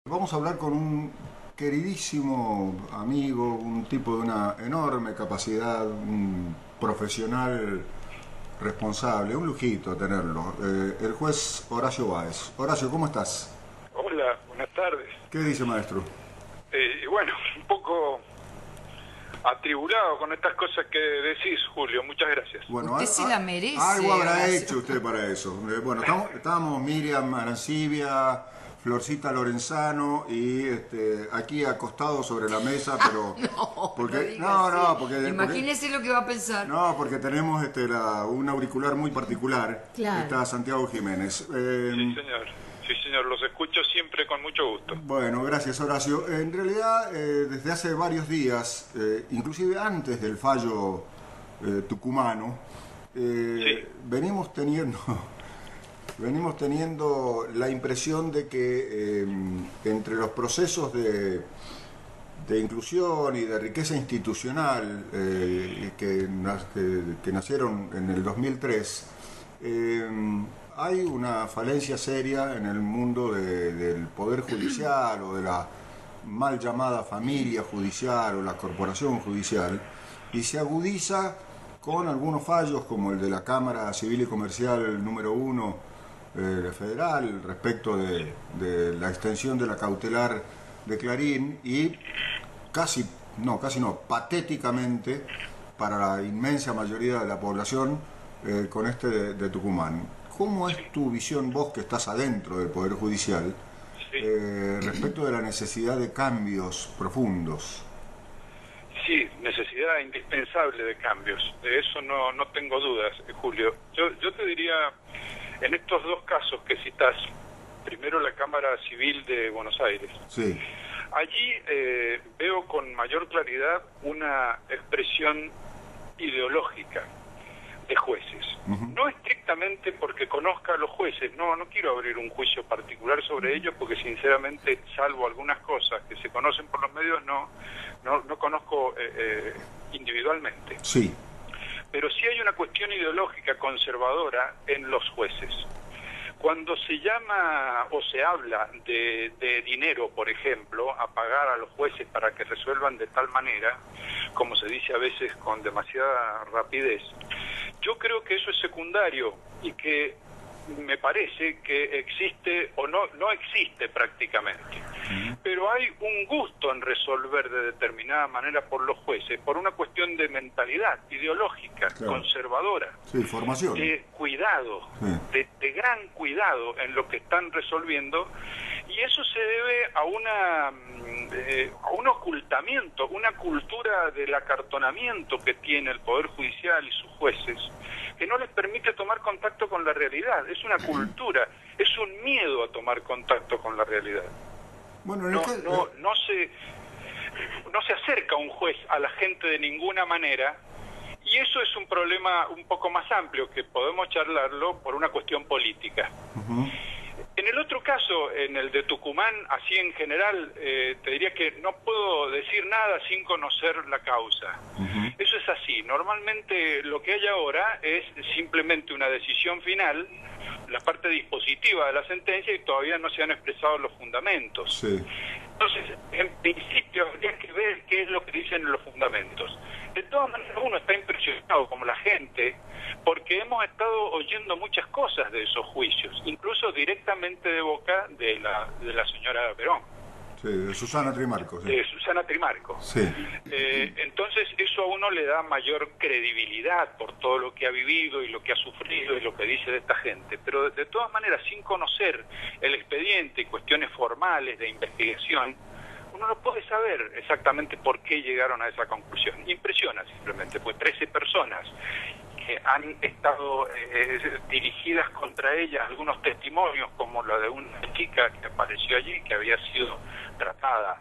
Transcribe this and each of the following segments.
Vamos a hablar con un queridísimo amigo, un tipo de una enorme capacidad, un profesional responsable, un lujito tenerlo, el juez Horacio Báez. Horacio, ¿cómo estás? Hola, buenas tardes. ¿Qué dice, maestro? Bueno, un poco atribulado con estas cosas que decís, Julio. Muchas gracias. Bueno, Usted se la merece, algo habrá Horacio. hecho usted para eso. Bueno, estábamos Miriam Arancibia, Florcita Lorenzano y aquí acostado sobre la mesa, pero porque Imagínese lo que va a pensar. no, porque tenemos un auricular muy particular. Claro. Está Santiago Jiménez. Sí, señor. Sí, señor. Los escucho siempre con mucho gusto. Bueno, gracias, Horacio. En realidad, desde hace varios días, inclusive antes del fallo tucumano, Sí. venimos teniendo venimos teniendo la impresión de que entre los procesos de inclusión y de riqueza institucional que nacieron en el 2003, hay una falencia seria en el mundo del Poder Judicial o de la mal llamada familia judicial o la corporación judicial, y se agudiza con algunos fallos como el de la Cámara Civil y Comercial número 1 federal respecto de la extensión de la cautelar de Clarín y casi no, patéticamente para la inmensa mayoría de la población con de Tucumán. ¿Cómo es tu visión, vos que estás adentro del Poder Judicial, Sí. respecto de la necesidad de cambios profundos? Sí, necesidad indispensable de cambios. De eso no tengo dudas, Julio. Yo te diría, en estos dos casos que citas, primero la Cámara Civil de Buenos Aires, Sí, allí veo con mayor claridad una expresión ideológica de jueces. No estrictamente porque conozca a los jueces, no quiero abrir un juicio particular sobre ellos porque sinceramente, salvo algunas cosas que se conocen por los medios, no conozco individualmente. sí, Pero sí hay una cuestión ideológica conservadora en los jueces. Cuando se llama o se habla de dinero, por ejemplo, a pagar a los jueces para que resuelvan de tal manera, como se dice a veces con demasiada rapidez, yo creo que eso es secundario y que me parece que existe o no existe prácticamente. Pero hay un gusto en resolver de determinada manera por los jueces, por una cuestión de mentalidad ideológica, claro, conservadora, sí, formación. de cuidado, Sí. de gran cuidado en lo que están resolviendo, y eso se debe a un ocultamiento, una cultura del acartonamiento que tiene el Poder Judicial y sus jueces, que no les permite tomar contacto con la realidad. Es una cultura, es un miedo a tomar contacto con la realidad. Bueno, No se acerca un juez a la gente de ninguna manera, y eso es un problema un poco más amplio que podemos charlarlo por una cuestión política. En el otro caso, en el de Tucumán, así en general, te diría que no puedo decir nada sin conocer la causa. Eso es así. Normalmente lo que hay ahora es simplemente una decisión final, la parte dispositiva de la sentencia, y todavía no se han expresado los fundamentos. Sí. Entonces, en principio habría que ver qué es lo que dicen los fundamentos. De todas maneras, uno está impresionado, como la gente, porque hemos estado oyendo muchas cosas de esos juicios, incluso directamente de boca de la señora Perón. Sí, de Susana Trimarco. Sí. De Susana Trimarco. Sí. Entonces eso a uno le da mayor credibilidad por todo lo que ha vivido y lo que ha sufrido y lo que dice de esta gente. Pero de todas maneras, sin conocer el expediente y cuestiones formales de investigación, uno no puede saber exactamente por qué llegaron a esa conclusión. Impresiona simplemente, pues 13 personas que han estado dirigidas contra ella algunos testimonios, como la de una chica que apareció allí, que había sido tratada,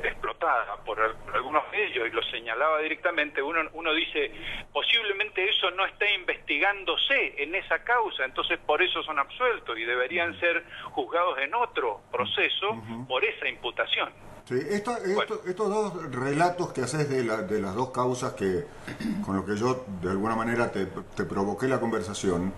explotada por algunos de ellos, y lo señalaba directamente. Uno dice, posiblemente eso no está investigándose en esa causa, entonces por eso son absueltos y deberían ser juzgados en otro proceso por esa imputación. Sí, estos dos relatos que haces de las dos causas con los que yo de alguna manera te provoqué la conversación,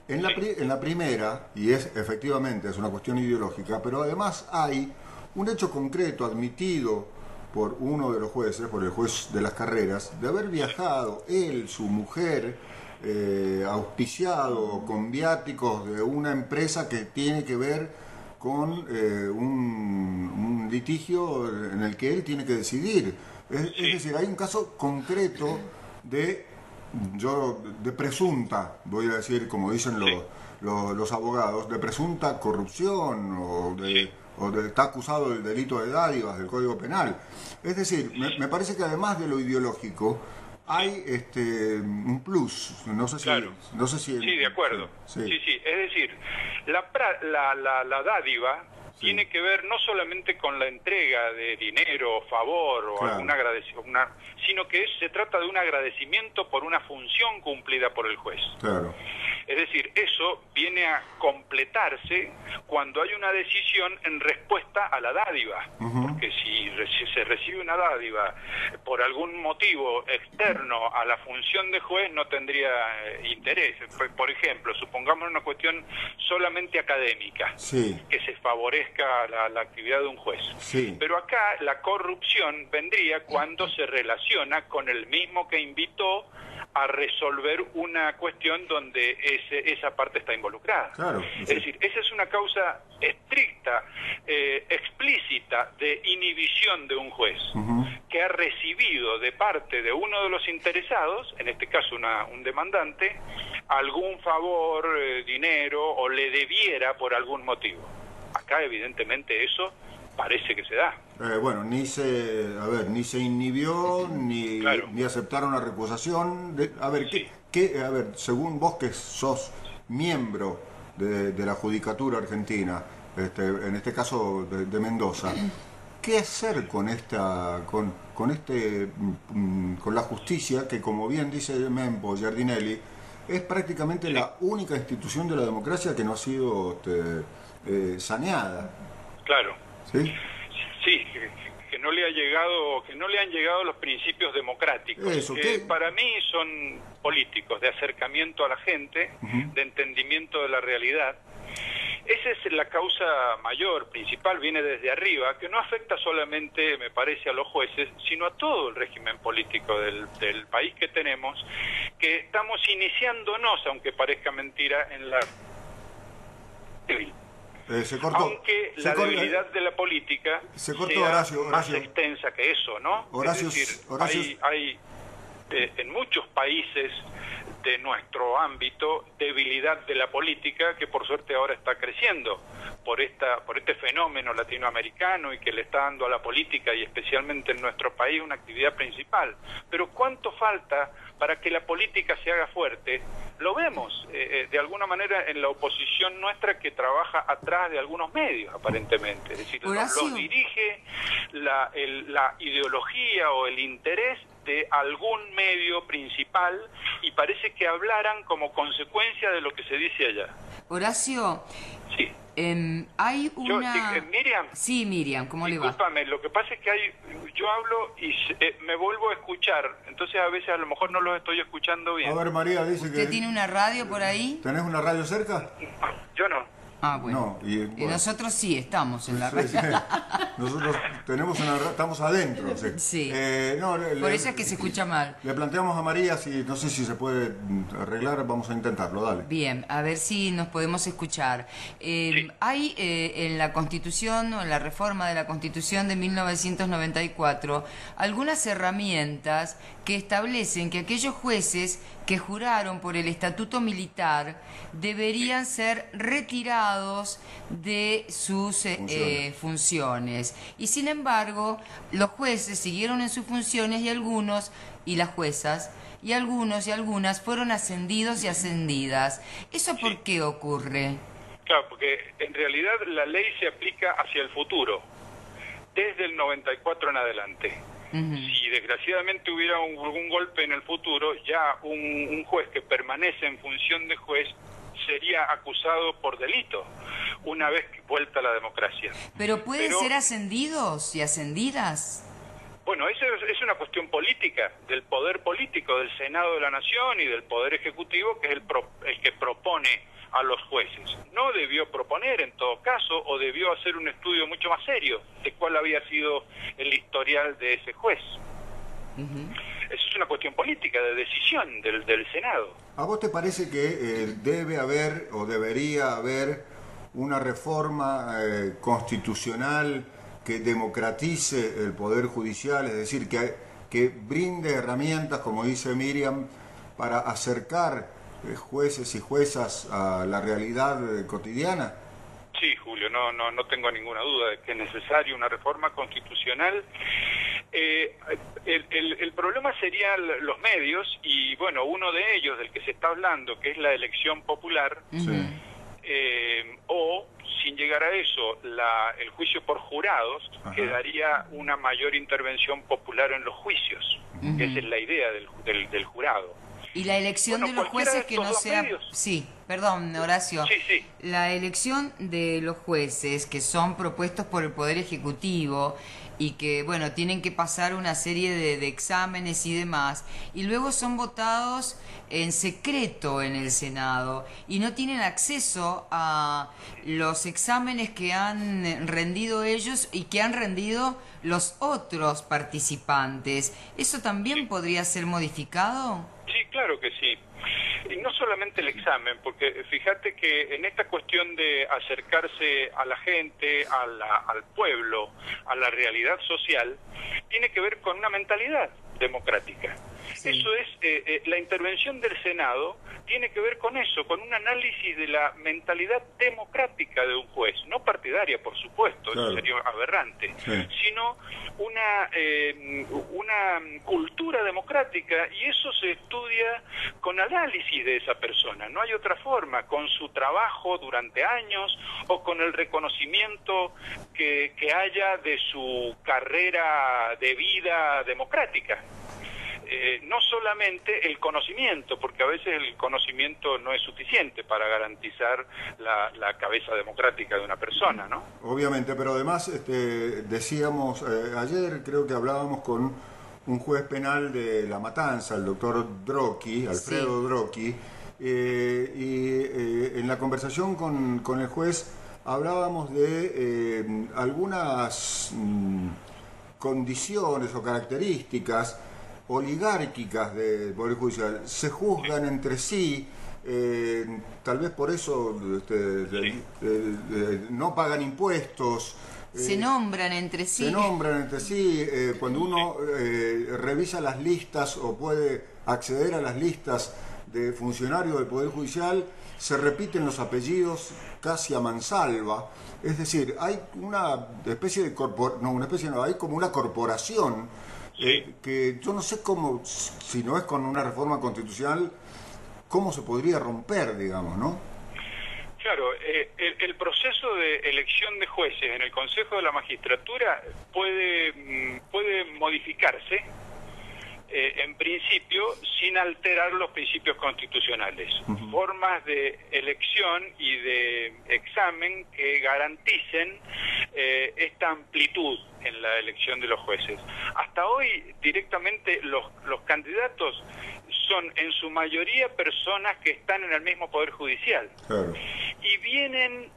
En la primera, y efectivamente es una cuestión ideológica, pero además hay un hecho concreto admitido por uno de los jueces, por el juez de las carreras, de haber viajado él, su mujer, auspiciado con viáticos de una empresa que tiene que ver con un litigio en el que él tiene que decidir. Es decir, hay un caso concreto de presunta, voy a decir, como dicen los abogados, de presunta corrupción o de está acusado del delito de dádivas del Código Penal. Es decir, me parece que además de lo ideológico hay un plus, no sé si... Claro. No sé si sí, de acuerdo. Sí. Es decir, la dádiva tiene que ver no solamente con la entrega de dinero, favor o algún agradecimiento, sino que se trata de un agradecimiento por una función cumplida por el juez. Claro. Es decir, eso viene a completarse cuando hay una decisión en respuesta a la dádiva. Porque si se recibe una dádiva por algún motivo externo a la función de juez, no tendría interés. Por ejemplo, supongamos una cuestión solamente académica, que se favorezca la actividad de un juez. Pero acá la corrupción vendría cuando se relaciona con el mismo que invitó a resolver una cuestión donde esa parte está involucrada. Claro, es decir, esa es una causa estricta, explícita de inhibición de un juez, que ha recibido de parte de uno de los interesados, en este caso un demandante, algún favor, dinero, o le debiera por algún motivo. Acá evidentemente eso parece que se da. Bueno, ni se inhibió, ni aceptaron la recusación. A ver, según vos que sos miembro de la Judicatura Argentina, en este caso de Mendoza, ¿qué hacer con la justicia que, como bien dice Mempo Giardinelli, es prácticamente la única institución de la democracia que no ha sido saneada? Claro. ¿Sí? Sí, que no le han llegado los principios democráticos, que para mí son políticos, de acercamiento a la gente, de entendimiento de la realidad. Esa es la causa mayor, principal, viene desde arriba, que no afecta solamente, me parece, a los jueces, sino a todo el régimen político del país que tenemos, que estamos iniciándonos, aunque parezca mentira, en la... Aunque la debilidad de la política sea Horacio. más extensa que eso, ¿no? Horacio, es decir, hay en muchos países de nuestro ámbito debilidad de la política que por suerte ahora está creciendo por este fenómeno latinoamericano y que le está dando a la política y especialmente en nuestro país una actividad principal. Pero ¿cuánto falta para que la política se haga fuerte? Lo vemos de alguna manera en la oposición nuestra que trabaja atrás de algunos medios aparentemente, es decir, los dirige la ideología o el interés de algún medio principal y parece que hablaran como consecuencia de lo que se dice allá. Horacio, sí. Hay una... Miriam. Sí, Miriam, ¿cómo le va? Discúlpame, lo que pasa es que yo hablo y me vuelvo a escuchar, entonces a veces a lo mejor no los estoy escuchando bien. A ver, María dice que... ¿Usted tiene una radio por ahí? ¿Tenés una radio cerca? Yo no. Ah, bueno. No, y nosotros sí estamos en la radio. Sí. Nosotros estamos adentro. Sí. No, por eso es que se escucha mal. Le planteamos a María, no sé si se puede arreglar, vamos a intentarlo, dale. Bien, a ver si nos podemos escuchar. Sí. Hay en la Constitución o en la reforma de la Constitución de 1994 algunas herramientas que establecen que aquellos jueces que juraron por el estatuto militar deberían ser retirados de sus funciones. Y sin embargo, los jueces siguieron en sus funciones y las juezas, y algunos y algunas fueron ascendidos y ascendidas. ¿Eso por qué ocurre? Claro, porque en realidad la ley se aplica hacia el futuro, desde el 94 en adelante. Si desgraciadamente hubiera algún golpe en el futuro, ya un juez que permanece en función de juez sería acusado por delito, una vez vuelta la democracia. ¿Pero pueden ser ascendidos y ascendidas? Bueno, eso es una cuestión política, del poder político, del Senado de la Nación y del Poder Ejecutivo, que es el que propone a los jueces. No debió proponer, en todo caso, o debió hacer un estudio mucho más serio de cuál había sido el historial de ese juez. Eso es una cuestión política, de decisión del Senado. ¿A vos te parece que debe haber o debería haber una reforma constitucional que democratice el Poder Judicial, es decir, que brinde herramientas, como dice Miriam, para acercar jueces y juezas a la realidad cotidiana? Sí, Julio, no tengo ninguna duda de que es necesaria una reforma constitucional. El problema serían los medios, y bueno, uno de ellos del que se está hablando, que es la elección popular, o sin llegar a eso, el juicio por jurados, que daría una mayor intervención popular en los juicios. Esa es la idea del jurado. Y la elección de los jueces que no sea... Sí, perdón, Horacio. Sí. La elección de los jueces que son propuestos por el Poder Ejecutivo y que, bueno, tienen que pasar una serie de exámenes y demás, y luego son votados en secreto en el Senado y no tienen acceso a los exámenes que han rendido ellos y que han rendido los otros participantes. ¿Eso también podría ser modificado? Sí, claro que sí. Y no solamente el examen, porque fíjate que en esta cuestión de acercarse a la gente, al pueblo, a la realidad social, tiene que ver con una mentalidad democrática. Sí. Eso es, la intervención del Senado tiene que ver con eso, con un análisis de la mentalidad democrática de un juez, no partidaria, por supuesto, claro. Eso sería aberrante, sino una cultura democrática, y eso se estudia con análisis de esa persona, no hay otra forma, con su trabajo durante años o con el reconocimiento que haya de su carrera de vida democrática. No solamente el conocimiento, porque a veces el conocimiento no es suficiente para garantizar la cabeza democrática de una persona, ¿no? Obviamente, pero además decíamos, ayer creo que hablábamos con un juez penal de La Matanza, el doctor Drocchi, Alfredo Drocchi, y en la conversación con el juez hablábamos de algunas condiciones o características oligárquicas del Poder Judicial. Se juzgan entre sí, tal vez por eso no pagan impuestos. Se nombran entre sí. Cuando uno revisa las listas o puede acceder a las listas de funcionarios del Poder Judicial, se repiten los apellidos casi a mansalva. Es decir, hay una especie de hay como una corporación. Que yo no sé cómo, si no es con una reforma constitucional, cómo se podría romper, digamos, ¿no? Claro, el proceso de elección de jueces en el Consejo de la Magistratura puede modificarse, en principio, sin alterar los principios constitucionales. Formas de elección y de examen que garanticen esta amplitud en la elección de los jueces. Hasta hoy, directamente, los candidatos son en su mayoría personas que están en el mismo Poder Judicial. Claro. Y vienen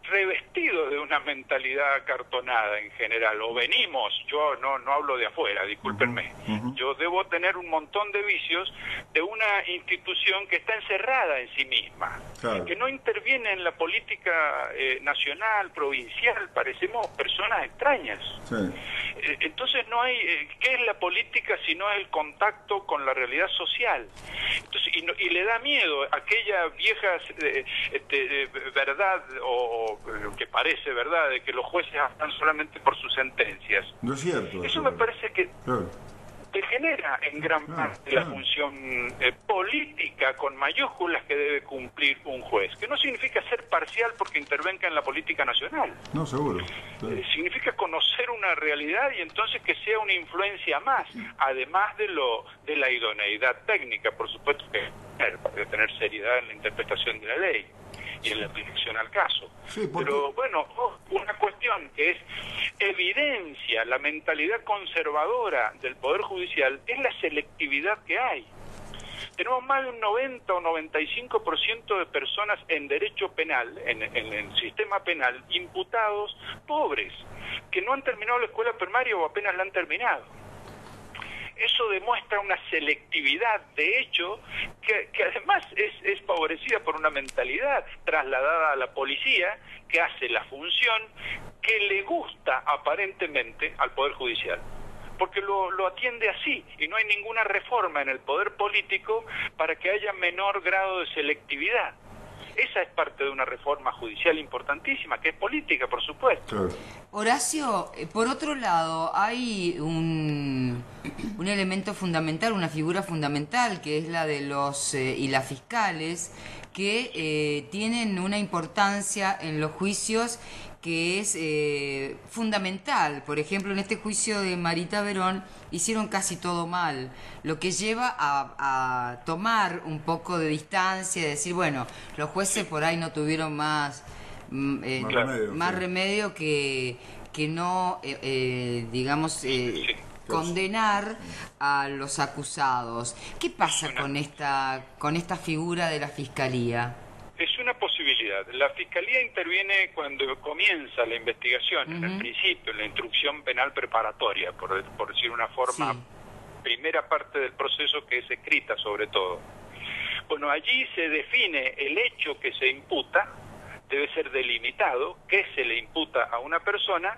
revestidos de una mentalidad acartonada en general, o venimos, yo no hablo de afuera, discúlpenme, yo debo tener un montón de vicios de una institución que está encerrada en sí misma, claro, que no interviene en la política nacional, provincial, parecemos personas extrañas. Sí. Entonces no hay, ¿qué es la política si no es el contacto con la realidad social? Entonces, y le da miedo aquella vieja verdad, o que parece verdad, de que los jueces actúan solamente por sus sentencias. No es cierto. Eso me parece que degenera en gran parte la función política con mayúsculas que debe cumplir un juez, que no significa ser parcial porque intervenga en la política nacional. No, seguro. Significa conocer una realidad y entonces que sea una influencia más, además de la idoneidad técnica, por supuesto, que para tener seriedad en la interpretación de la ley y en la aplicación al caso. Sí, pero bueno, una cuestión que es evidencia la mentalidad conservadora del Poder Judicial es la selectividad que hay. tenemos más de un 90 o 95% de personas en derecho penal, en el sistema penal, imputados pobres, que no han terminado la escuela primaria o apenas la han terminado. Eso demuestra una selectividad, de hecho, que además es favorecida por una mentalidad trasladada a la policía, que hace la función que le gusta aparentemente al Poder Judicial, porque lo atiende así, y no hay ninguna reforma en el poder político para que haya menor grado de selectividad. Esa es parte de una reforma judicial importantísima, que es política, por supuesto. Claro. Horacio, por otro lado, hay un elemento fundamental, una figura fundamental, que es la de los y las fiscales, que tienen una importancia en los juicios que es fundamental. Por ejemplo, en este juicio de Marita Verón hicieron casi todo mal, lo que lleva a tomar un poco de distancia y decir, bueno, los jueces por ahí no tuvieron más remedio que no, digamos, condenar a los acusados. ¿Qué pasa con esta figura de la Fiscalía? Es una posibilidad. La Fiscalía interviene cuando comienza la investigación, en el principio, en la instrucción penal preparatoria, por decir una forma, primera parte del proceso, que es escrita sobre todo. Bueno, allí se define el hecho que se imputa, debe ser delimitado, qué se le imputa a una persona,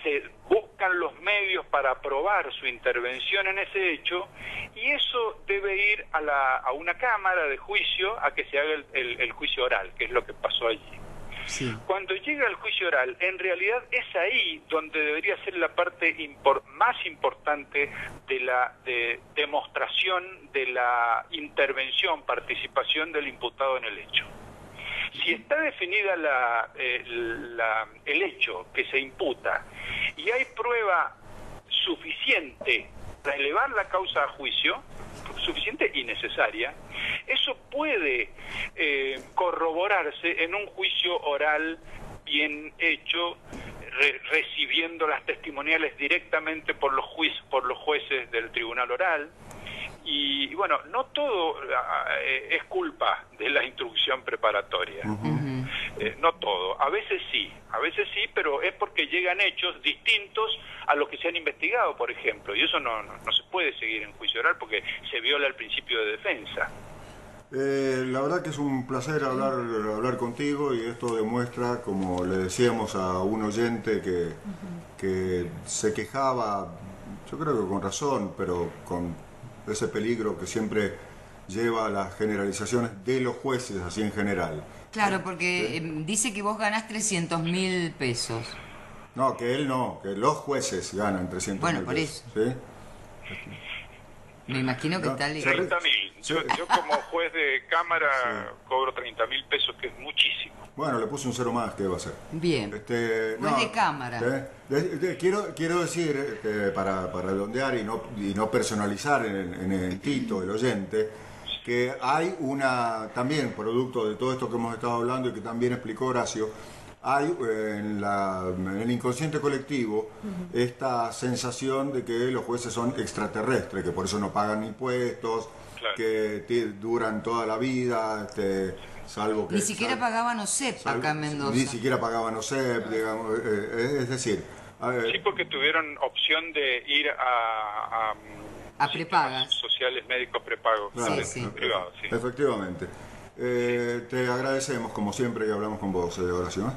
se buscan los medios para probar su intervención en ese hecho, y eso debe ir a una cámara de juicio a que se haga el juicio oral, que es lo que pasó allí. Sí. Cuando llega el juicio oral, en realidad es ahí donde debería ser la parte más importante de la demostración de la intervención, participación del imputado en el hecho. Si está definida el hecho que se imputa y hay prueba suficiente para elevar la causa a juicio, suficiente y necesaria, eso puede corroborarse en un juicio oral bien hecho, recibiendo las testimoniales directamente por los jueces del tribunal oral. Y bueno, no todo es culpa de la instrucción preparatoria. No todo. A veces sí, pero es porque llegan hechos distintos a los que se han investigado, por ejemplo. Y eso no se puede seguir en juicio oral porque se viola el principio de defensa. La verdad que es un placer hablar contigo, y esto demuestra, como le decíamos a un oyente que se quejaba, yo creo que con razón, pero con ese peligro que siempre lleva a las generalizaciones de los jueces, así en general. Claro, porque dice que vos ganás 300.000 pesos. No, que él no, que los jueces ganan 300.000 pesos. Bueno, por eso. ¿Sí? Me imagino que está legal. 30.000. Yo como juez de cámara cobro 30.000 pesos, que es muchísimo. Bueno, le puse un cero más, ¿qué va a hacer? Bien. Juez de cámara. Quiero decir, para redondear y no personalizar en el Tito, el oyente, que hay también producto de todo esto que hemos estado hablando y que también explicó Horacio, hay en el inconsciente colectivo esta sensación de que los jueces son extraterrestres, que por eso no pagan impuestos, claro, que duran toda la vida, salvo que... Ni siquiera pagaban OSEP acá en Mendoza. Ni siquiera pagaban OSEP, digamos, es decir... Sí, porque tuvieron opción de ir a prepagas sociales, médicos prepagos, claro, privados. Sí. Efectivamente. Te agradecemos, como siempre, que hablamos con vos, Horacio.